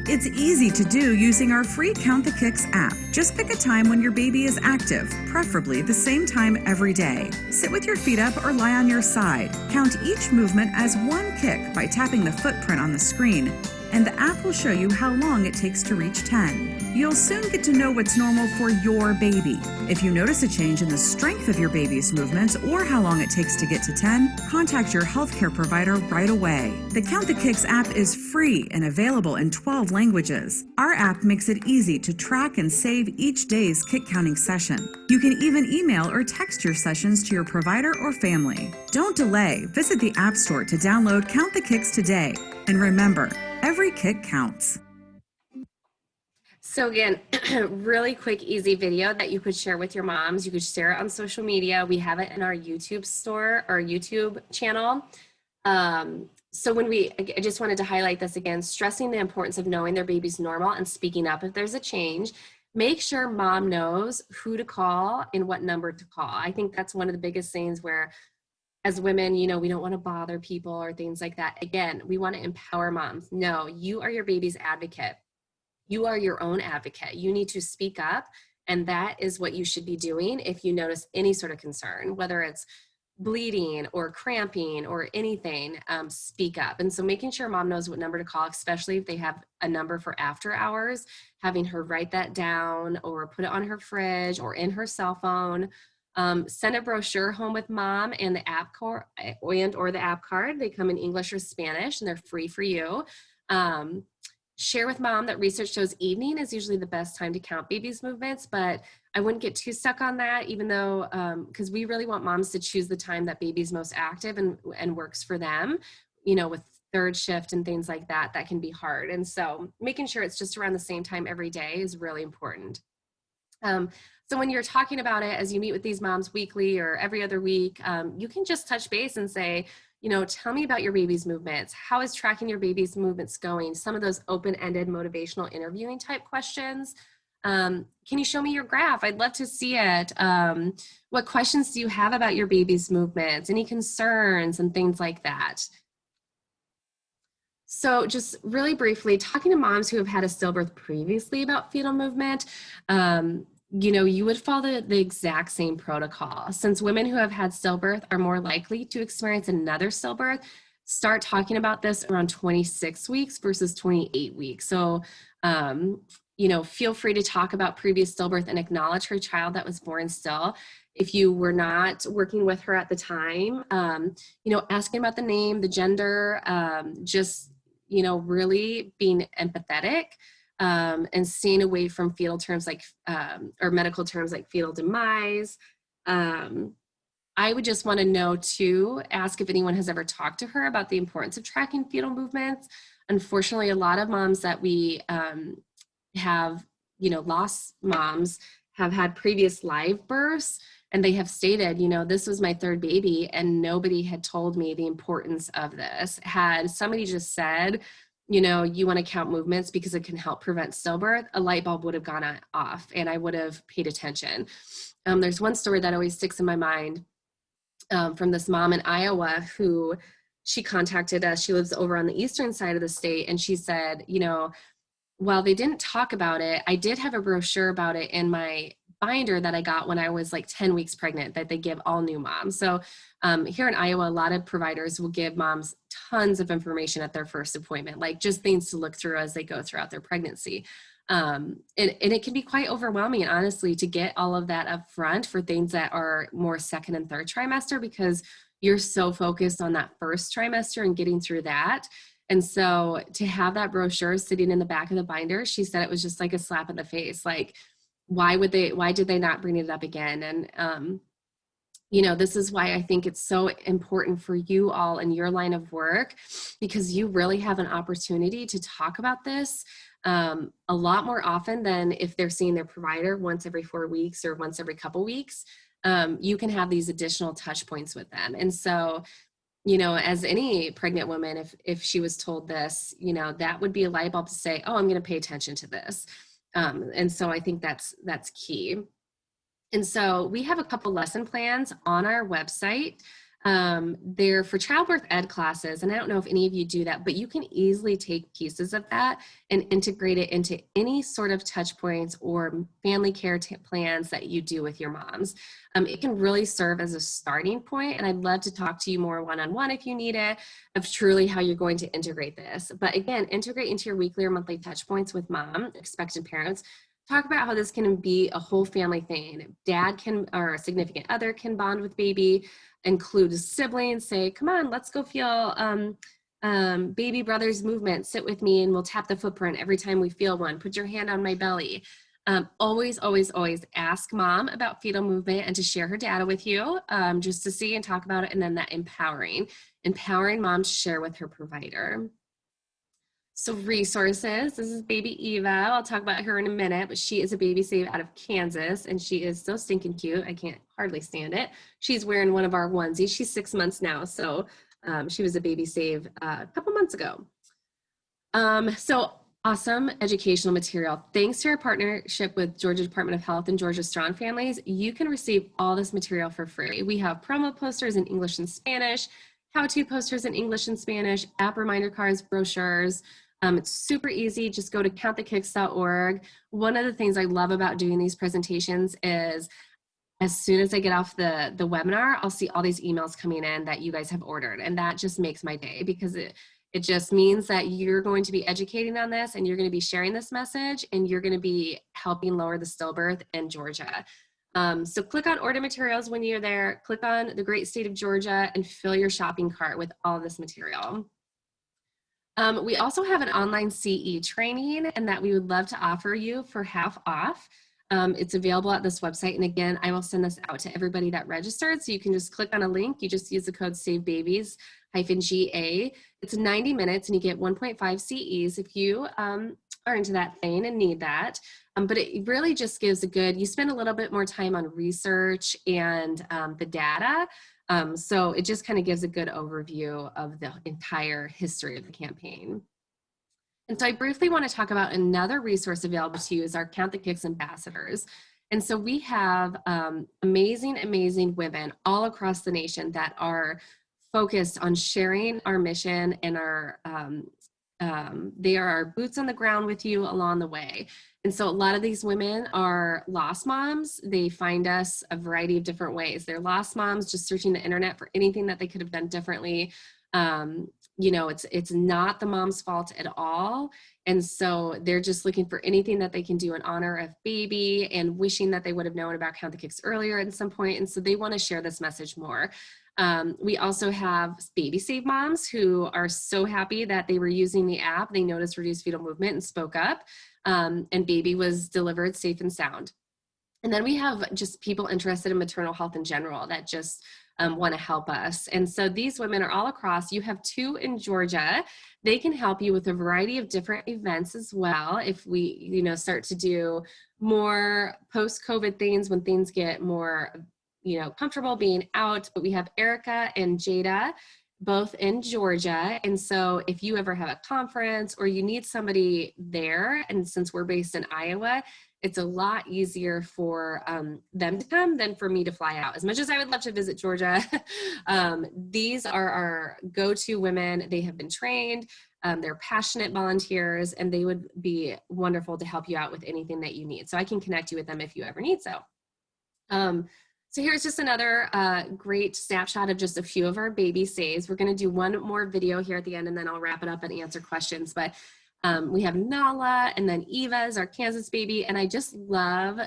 It's easy to do using our free Count the Kicks app. Just pick a time when your baby is active, preferably the same time every day. Sit with your feet up or lie on your side. Count each movement as one kick by tapping the footprint on the screen, and the app will show you how long it takes to reach 10. You'll soon get to know what's normal for your baby. If you notice a change in the strength of your baby's movements or how long it takes to get to 10, contact your healthcare provider right away. The Count the Kicks app is free and available in 12 languages. Our app makes it easy to track and save each day's kick counting session. You can even email or text your sessions to your provider or family. Don't delay. Visit the App Store to download Count the Kicks today. And remember, every kick counts. So again, really quick, easy video that you could share with your moms. You could share it on social media. We have it in our YouTube store, our YouTube channel. So I just wanted to highlight this again, stressing the importance of knowing their baby's normal and speaking up if there's a change. Make sure mom knows who to call and what number to call. I think that's one of the biggest things where as women, we don't want to bother people or things like that. Again, we want to empower moms. No, you are your baby's advocate. You are your own advocate. You need to speak up, and that is what you should be doing if you notice any sort of concern, whether it's bleeding or cramping or anything, speak up. And so making sure mom knows what number to call, especially if they have a number for after hours, having her write that down or put it on her fridge or in her cell phone. Send a brochure home with mom and the app or the app card. They come in English or Spanish, and they're free for you. Share with mom that research shows evening is usually the best time to count babies' movements, but I wouldn't get too stuck on that, even though, because we really want moms to choose the time that baby's most active and works for them, you know, with third shift and things like that, that can be hard. And so making sure it's just around the same time every day is really important. So when you're talking about it, as you meet with these moms weekly or every other week, you can just touch base and say, you know, tell me about your baby's movements. How is tracking your baby's movements going? Some of those open-ended motivational interviewing type questions. Can you show me your graph? I'd love to see it. What questions do you have about your baby's movements? Any concerns and things like that? So just really briefly, talking to moms who have had a stillbirth previously about fetal movement, you know, you would follow the exact same protocol. Since women who have had stillbirth are more likely to experience another stillbirth, start talking about this around 26 weeks versus 28 weeks. So, you know, feel free to talk about previous stillbirth and acknowledge her child that was born still. If you were not working with her at the time, you know, asking about the name, the gender, just, you know, really being empathetic. And staying away from fetal terms like, or medical terms like fetal demise. I would just want to know too, ask if anyone has ever talked to her about the importance of tracking fetal movements. Unfortunately, a lot of moms that we have, you know, lost moms have had previous live births, and they have stated, you know, this was my third baby and nobody had told me the importance of this. Had somebody just said, you know, you want to count movements because it can help prevent stillbirth, a light bulb would have gone off and I would have paid attention. There's one story that always sticks in my mind from this mom in Iowa who she contacted us. She lives over on the eastern side of the state. And she said, you know, while they didn't talk about it, I did have a brochure about it in my binder that I got when I was like 10 weeks pregnant that they give all new moms. So here in Iowa, a lot of providers will give moms tons of information at their first appointment, like just things to look through as they go throughout their pregnancy. And it can be quite overwhelming, honestly, to get all of that up front for things that are more second and third trimester, because you're so focused on that first trimester and getting through that. And so to have that brochure sitting in the back of the binder, she said it was just like a slap in the face. Like, why did they not bring it up again? And, you know, this is why I think it's so important for you all in your line of work, because you really have an opportunity to talk about this a lot more often than if they're seeing their provider once every 4 weeks or once every couple weeks. You can have these additional touch points with them. And so, you know, as any pregnant woman, if she was told this, you know, that would be a light bulb to say, oh, I'm going to pay attention to this. And so I think that's key. And so we have a couple lesson plans on our website. They're for childbirth ed classes. And I don't know if any of you do that, but you can easily take pieces of that and integrate it into any sort of touch points or family care plans that you do with your moms. It can really serve as a starting point, and I'd love to talk to you more one-on-one if you need it, of truly how you're going to integrate this. But again, integrate into your weekly or monthly touch points with mom, expectant parents. Talk about how this can be a whole family thing. Dad can, or a significant other can bond with baby, include siblings, say, come on, let's go feel baby brother's movement. Sit with me and we'll tap the footprint every time we feel one. Put your hand on my belly. Always, always, always ask mom about fetal movement and to share her data with you, just to see and talk about it. And then that empowering mom to share with her provider. So resources, this is baby Eva. I'll talk about her in a minute, but she is a baby save out of Kansas and she is so stinking cute. I can't hardly stand it. She's wearing one of our onesies. She's 6 months now. So she was a baby save a couple months ago. So awesome educational material. Thanks to our partnership with Georgia Department of Health and Georgia Strong Families, you can receive all this material for free. We have promo posters in English and Spanish, how-to posters in English and Spanish, app reminder cards, brochures. It's super easy. Just go to counttthekicks.org. One of the things I love about doing these presentations is as soon as I get off the webinar, I'll see all these emails coming in that you guys have ordered. And that just makes my day, because it just means that you're going to be educating on this and you're going to be sharing this message and you're going to be helping lower the stillbirth in Georgia. So click on order materials when you're there, click on the great state of Georgia, and fill your shopping cart with all this material. We also have an online CE training, and that we would love to offer you for half off. It's available at this website. And again, I will send this out to everybody that registered. So you can just click on a link. You just use the code SAVEBABIES-GA. It's 90 minutes and you get 1.5 CEs if you are into that thing and need that. But it really just gives you spend a little bit more time on research and the data. So it just kind of gives a good overview of the entire history of the campaign. And so I briefly want to talk about another resource available to you is our Count the Kicks ambassadors. And so we have amazing, amazing women all across the nation that are focused on sharing our mission and they are our boots on the ground with you along the way. And so a lot of these women are lost moms. They find us a variety of different ways. They're lost moms just searching the internet for anything that they could have done differently. You know, it's not the mom's fault at all. And so they're just looking for anything that they can do in honor of baby and wishing that they would have known about Count the Kicks earlier at some point. And so they want to share this message more. We also have Baby Save moms who are so happy that they were using the app. They noticed reduced fetal movement and spoke up, and baby was delivered safe and sound. And then we have just people interested in maternal health in general that just want to help us. And so these women are all across. You have 2 in Georgia. They can help you with a variety of different events as well. If we, start to do more post-COVID things, when things get more, comfortable being out. But we have Erica and Jada, both in Georgia. And so if you ever have a conference or you need somebody there, and since we're based in Iowa, it's a lot easier for them to come than for me to fly out. As much as I would love to visit Georgia, these are our go-to women. They have been trained, they're passionate volunteers, and they would be wonderful to help you out with anything that you need. So I can connect you with them if you ever need so. So here's just another great snapshot of just a few of our baby saves. We're gonna do one more video here at the end, and then I'll wrap it up and answer questions. But we have Nala, and then Eva's our Kansas baby. And I just love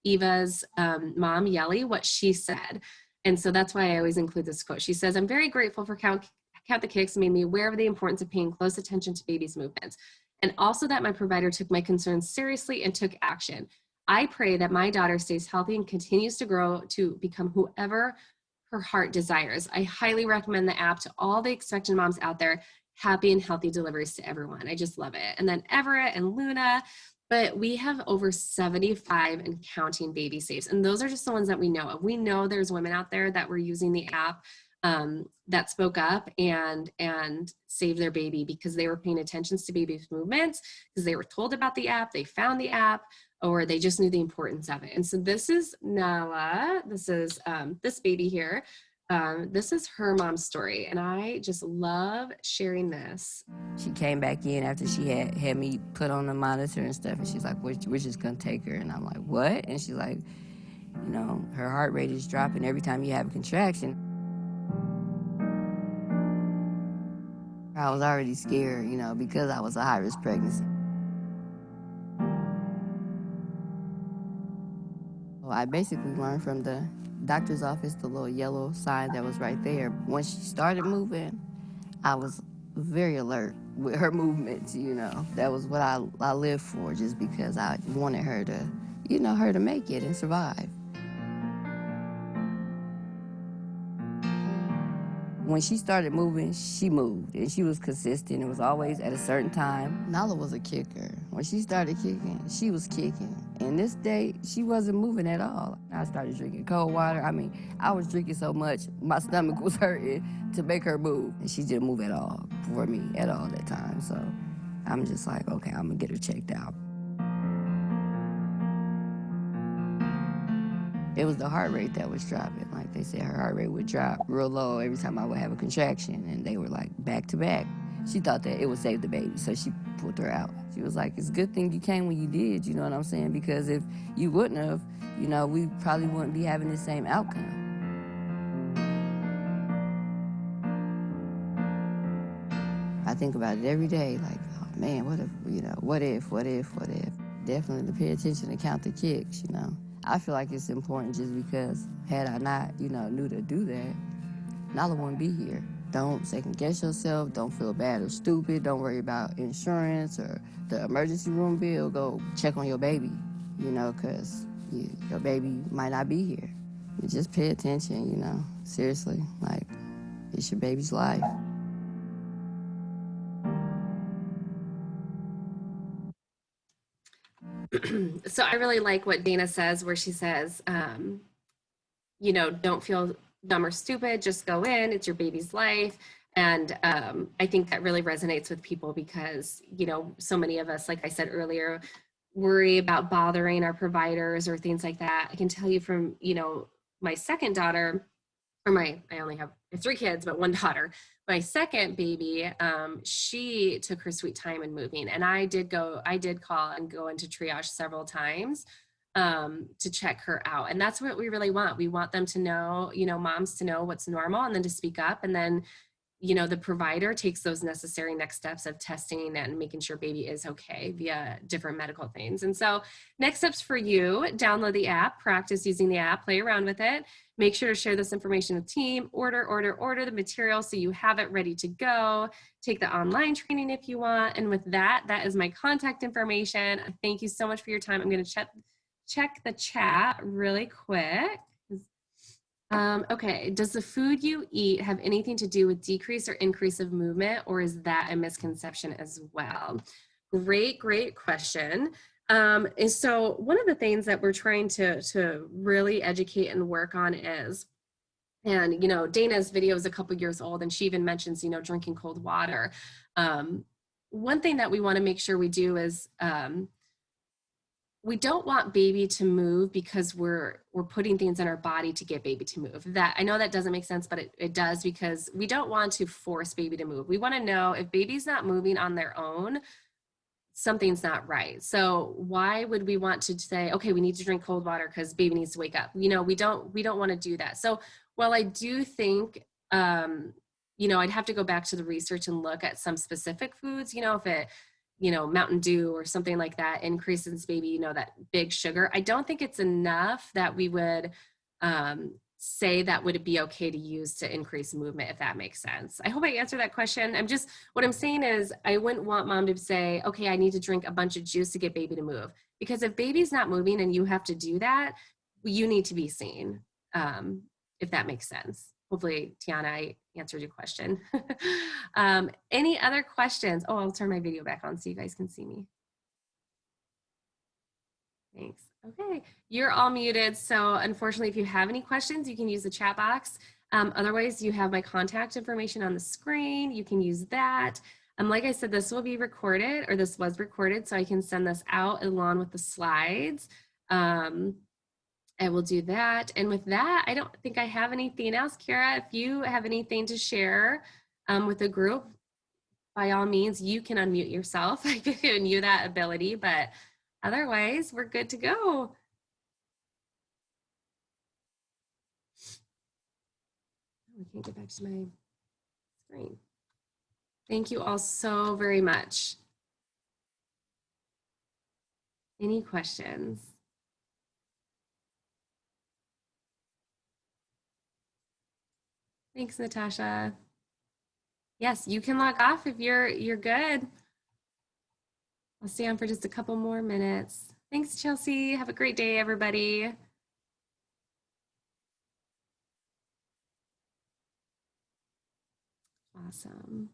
Eva's mom, Yelly, what she said. And so that's why I always include this quote. She says, "I'm very grateful for Count the Kicks, made me aware of the importance of paying close attention to babies' movements, and also that my provider took my concerns seriously and took action. I pray that my daughter stays healthy and continues to grow to become whoever her heart desires. I highly recommend the app to all the expectant moms out there. Happy and healthy deliveries to everyone." I just love it. And then Everett and Luna, but we have over 75 and counting baby saves. And those are just the ones that we know of. We know there's women out there that were using the app that spoke up and saved their baby because they were paying attention to baby's movements, because they were told about the app, they found the app, or they just knew the importance of it. And so this is Nala. This is this baby here. This is her mom's story, and I just love sharing this. She came back in after she had me put on the monitor and stuff, and she's like, we're just gonna take her. And I'm like, what? And she's like, her heart rate is dropping every time you have a contraction. I was already scared, because I was a high-risk pregnancy. Well, I basically learned from the doctor's office, the little yellow sign that was right there. When she started moving, I was very alert with her movements, That was what I lived for, just because I wanted her to, her to make it and survive. When she started moving, she moved, and she was consistent. It was always at a certain time. Nala was a kicker. When she started kicking, she was kicking. And this day, she wasn't moving at all. I started drinking cold water. I was drinking so much, my stomach was hurting to make her move. And she didn't move at all for me at all that time. So I'm just like, okay, I'm gonna get her checked out. It was the heart rate that was dropping. Like they said, her heart rate would drop real low every time I would have a contraction, and they were like back to back. She thought that it would save the baby, so she pulled her out. She was like, it's a good thing you came when you did, you know what I'm saying? Because if you wouldn't have, we probably wouldn't be having the same outcome. I think about it every day, like, oh man, what if? Definitely to pay attention to Count the Kicks, I feel like it's important just because had I not, knew to do that, Nala wouldn't be here. Don't second guess yourself. Don't feel bad or stupid. Don't worry about insurance or the emergency room bill. Go check on your baby, because your baby might not be here. You just pay attention, seriously. Like, it's your baby's life. So I really like what Dana says, where she says, don't feel dumb or stupid, just go in, it's your baby's life. And I think that really resonates with people because, so many of us, like I said earlier, worry about bothering our providers or things like that. I can tell you from, my second daughter, I only have 3 kids, but 1 daughter. My second baby, she took her sweet time in moving. And I did call and go into triage several times to check her out. And that's what we really want. We want them to know, moms to know what's normal and then to speak up. And then, the provider takes those necessary next steps of testing and making sure baby is okay via different medical things. And so next steps for you, download the app, practice using the app, play around with it. Make sure to share this information with team, order the material so you have it ready to go. Take the online training if you want. And with that is my contact information. Thank you so much for your time. I'm going to check the chat really quick. Okay, does the food you eat have anything to do with decrease or increase of movement, or is that a misconception as well? Great question. And so one of the things that we're trying to really educate and work on is, and Dana's video is a couple years old, and she even mentions drinking cold water. One thing that we want to make sure we do is we don't want baby to move because we're putting things in our body to get baby to move. That, I know that doesn't make sense, but it does, because we don't want to force baby to move. We want to know if baby's not moving on their own, something's not right. So why would we want to say, okay, we need to drink cold water because baby needs to wake up? We don't want to do that. So while I do think, I'd have to go back to the research and look at some specific foods, if it, Mountain Dew or something like that increases baby, that big sugar. I don't think it's enough that we would say that would be okay to use to increase movement, if that makes sense. I hope I answered that question. What I'm saying is I wouldn't want mom to say, okay, I need to drink a bunch of juice to get baby to move. Because if baby's not moving and you have to do that, you need to be seen, if that makes sense. Hopefully, Tiana, I answered your question. Any other questions? Oh, I'll turn my video back on so you guys can see me. Thanks. Okay, you're all muted. So unfortunately, if you have any questions, you can use the chat box. Otherwise, you have my contact information on the screen. You can use that. Like I said, this will be recorded, or this was recorded, so I can send this out along with the slides. I will do that. And with that, I don't think I have anything else. Kira, if you have anything to share with the group, by all means, you can unmute yourself. I've given you that ability, but otherwise, we're good to go. I can't get back to my screen. Thank you all so very much. Any questions? Thanks, Natasha. Yes, you can log off if you're good. I'll stay on for just a couple more minutes. Thanks, Chelsea. Have a great day, everybody. Awesome.